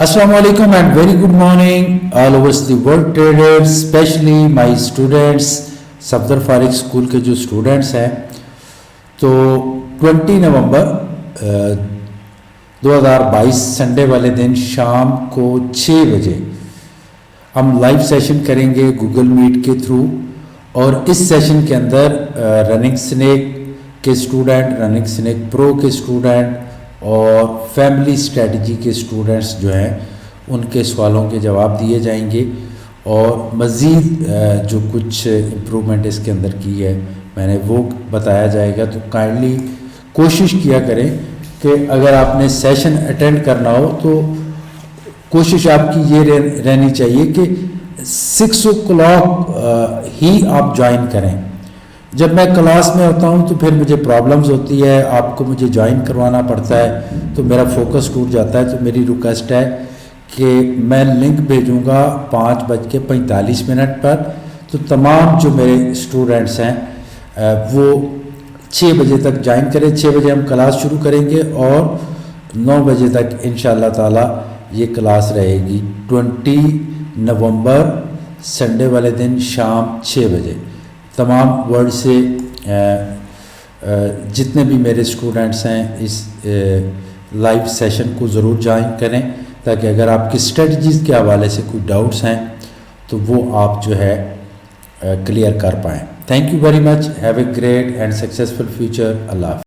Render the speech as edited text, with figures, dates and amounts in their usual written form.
Assalamu alaikum and very good morning all over the world traders, especially my students, Safdar Farik school के जो students हैं। तो 20 नवंबर 2022 Sunday वाले दिन शाम को 6 बजे हम लाइव सेशन करेंगे गूगल मीट के थ्रू। और इस सेशन के अंदर रनिंग स्नेक के स्टूडेंट, रनिंग स्नेक प्रो के स्टूडेंट और फैमिली स्ट्रेटजी के स्टूडेंट्स जो हैं उनके सवालों के जवाब दिए जाएंगे। और मज़ीद जो कुछ इम्प्रूवमेंट इसके अंदर की है मैंने वो बताया जाएगा। तो काइंडली कोशिश किया करें कि अगर आपने सेशन अटेंड करना हो तो कोशिश आपकी ये रहनी चाहिए कि 6 o'clock ही आप ज्वाइन करें। जब मैं क्लास में होता हूँ तो फिर मुझे प्रॉब्लम्स होती है, आपको मुझे ज्वाइन करवाना पड़ता है तो मेरा फोकस टूट जाता है। तो मेरी रिक्वेस्ट है कि मैं लिंक भेजूँगा 5:45 पर। तो तमाम जो मेरे स्टूडेंट्स हैं वो 6 बजे तक ज्वाइन करें। 6 बजे हम क्लास शुरू करेंगे और 9 बजे तक इंशाअल्लाह ताला ये क्लास रहेगी। 20 नवंबर संडे वाले दिन शाम 6 बजे तमाम वर्ल्ड से जितने भी मेरे स्टूडेंट्स हैं इस लाइव सेशन को ज़रूर ज्वाइन करें, ताकि अगर आपकी स्ट्रेटजीज़ के हवाले से कोई डाउट्स हैं तो वो आप जो है क्लियर कर पाएँ। Thank you very much. Have a great and successful future. Allah.